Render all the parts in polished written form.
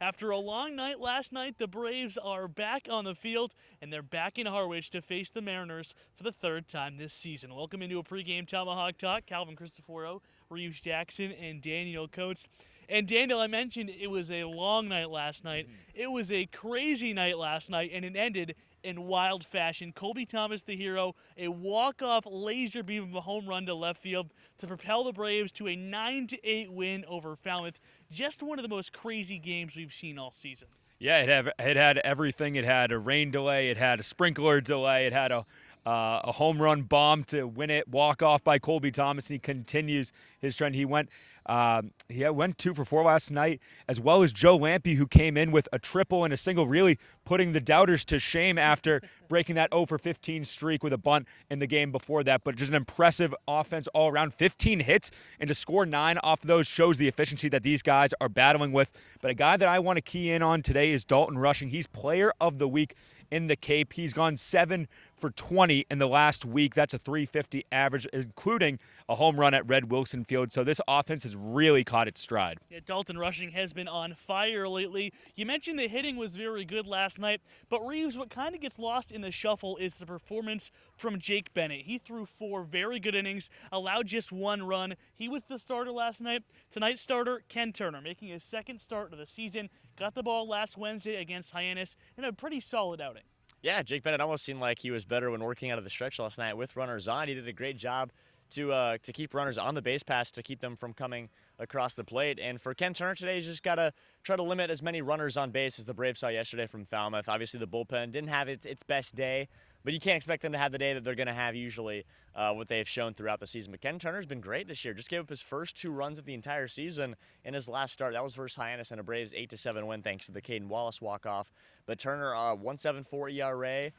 After a long night last night, the Braves are back on the field, and they're back in Harwich to face the Mariners for the third time this season. Welcome into a pregame Tomahawk Talk. Calvin Christoforo, Reeves Jackson, and Daniel Coates. And Daniel, I mentioned it was a long night last night. It was a crazy night last night, and it ended in wild fashion. Colby Thomas, the hero, a walk-off laser beam of a home run to left field to propel the Braves to a 9-8 win over Falmouth. Just one of the most crazy games we've seen all season. Yeah, it had everything. It had a rain delay. It had a sprinkler delay. It had a home run bomb to win it, walk off by Colby Thomas, and he continues his trend. He went 2 for 4 last night, as well as Joe Lampe, who came in with a triple and a single, really putting the doubters to shame after breaking that 0 for 15 streak with a bunt in the game before that. But just an impressive offense all around. 15 hits, and to score 9 off of those shows the efficiency that these guys are battling with. But a guy that I want to key in on today is Dalton Rushing. He's player of the week in the Cape. He's gone 7 for 20 in the last week. That's a .350 average, including a home run at Red Wilson Field. So this offense has really caught its stride. Yeah, Dalton Rushing has been on fire lately. You mentioned the hitting was very good last night, but Reeves, what kind of gets lost in the shuffle is the performance from Jake Bennett. He threw 4 very good innings, allowed just 1 run. He was the starter last night. Tonight's starter, Ken Turner, making his second start of the season. Got the ball last Wednesday against Hyannis in a pretty solid outing. Yeah, Jake Bennett almost seemed like he was better when working out of the stretch last night with runners on. He did a great job to keep runners on the base pass to keep them from coming across the plate. And for Ken Turner today, he's just got to try to limit as many runners on base as the Braves saw yesterday from Falmouth. Obviously, the bullpen didn't have its best day, but you can't expect them to have the day that they're going to have usually, what they've shown throughout the season. But Ken Turner's been great this year. Just gave up his first 2 runs of the entire season in his last start. That was versus Hyannis and a Braves 8-7 win thanks to the Caden Wallace walk-off. But Turner, 1.74 ERA.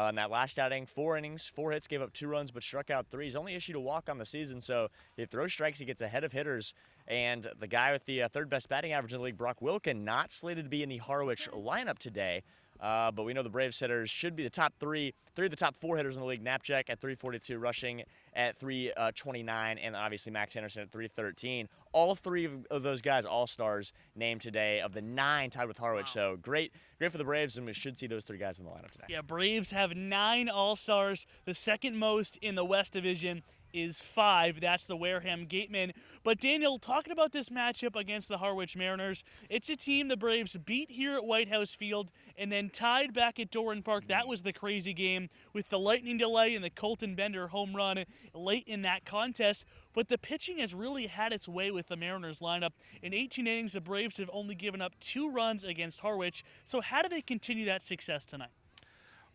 In that last outing, 4 innings, 4 hits, gave up 2 runs, but struck out 3. He's only issued a walk on the season, so he throws strikes, he gets ahead of hitters. And the guy with the third best batting average in the league, Brock Wilken, not slated to be in the Harwich lineup today. But we know the Braves hitters should be the top 3 of the top 4 hitters in the league. Knapczyk at 342, Rushing at 329, and obviously Max Henderson at 313. All 3 of those guys, all-stars, named today of the 9 tied with Harwich. Wow. So great for the Braves, and we should see those 3 guys in the lineup today. Yeah, Braves have 9 all-stars, the second most in the West Division is 5. That's the Wareham Gatemen. But Daniel, talking about this matchup against the Harwich Mariners, it's a team the Braves beat here at Whitehouse Field and then tied back at Doran Park. That was the crazy game with the lightning delay and the Colton Bender home run late in that contest. But the pitching has really had its way with the Mariners lineup. In 18 innings, the Braves have only given up 2 runs against Harwich. So how do they continue that success tonight?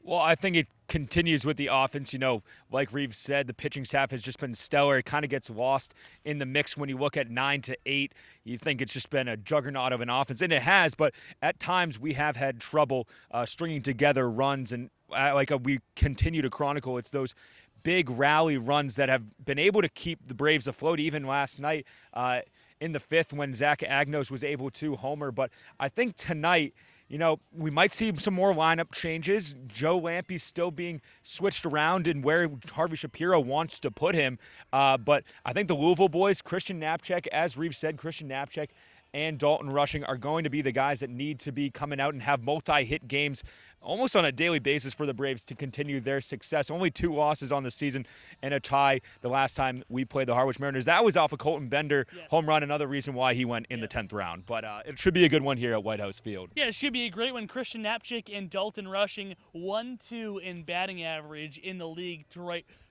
Well, I think it continues with the offense. You know, like Reeves said, the pitching staff has just been stellar. It kind of gets lost in the mix when you look at 9-8. You think it's just been a juggernaut of an offense, and it has, but at times we have had trouble stringing together runs, and we continue to chronicle, it's those big rally runs that have been able to keep the Braves afloat, even last night in the 5th when Zach Agnos was able to homer. But I think tonight, you know, we might see some more lineup changes. Joe Lampe still being switched around and where Harvey Shapiro wants to put him. But I think the Louisville boys, Christian Knapczyk, as Reeves said, Christian Knapczyk and Dalton Rushing are going to be the guys that need to be coming out and have multi-hit games almost on a daily basis for the Braves to continue their success. Only 2 losses on the season and a tie the last time we played the Harwich Mariners. That was off a Colton Bender home run, another reason why he went in the 10th round. But it should be a good one here at Whitehouse Field. Yeah, it should be a great one. Christian Knapczyk and Dalton Rushing 1-2 in batting average in the league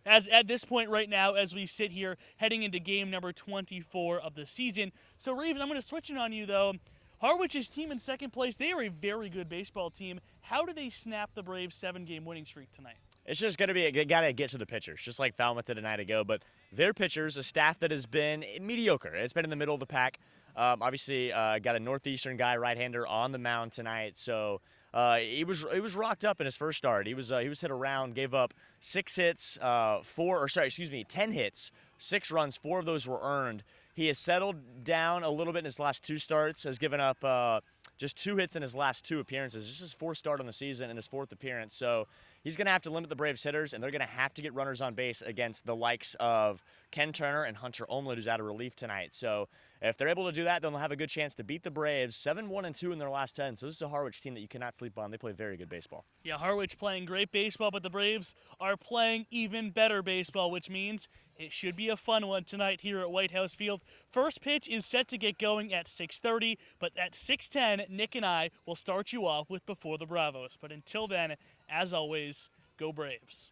as at this point right now as we sit here heading into game number 24 of the season. So Reeves, I'm going to switch it on you though. Harwich's team in second place, they are a very good baseball team. How do they snap the Braves' 7-game winning streak tonight? It's just going to be, they got to get to the pitchers, just like Falmouth did a night ago. But their pitchers, a staff that has been mediocre. It's been in the middle of the pack. Obviously, got a Northeastern guy, right-hander, on the mound tonight. So he was rocked up in his first start. He was hit around, gave up 10 hits, 6 runs, 4 of those were earned. He has settled down a little bit in his last 2 starts, has given up just 2 hits in his last 2 appearances. This is his 4th start on the season and his 4th appearance. So he's going to have to limit the Braves hitters, and they're going to have to get runners on base against the likes of Ken Turner and Hunter Olmlund, who's out of relief tonight. So if they're able to do that, then they'll have a good chance to beat the Braves 7-1-2 in their last 10. So this is a Harwich team that you cannot sleep on. They play very good baseball. Yeah, Harwich playing great baseball, but the Braves are playing even better baseball, which means it should be a fun one tonight here at Whitehouse Field. First pitch is set to get going at 6:30, but at 6:10, Nick and I will start you off with Before the Bravos. But until then, as always, go Braves.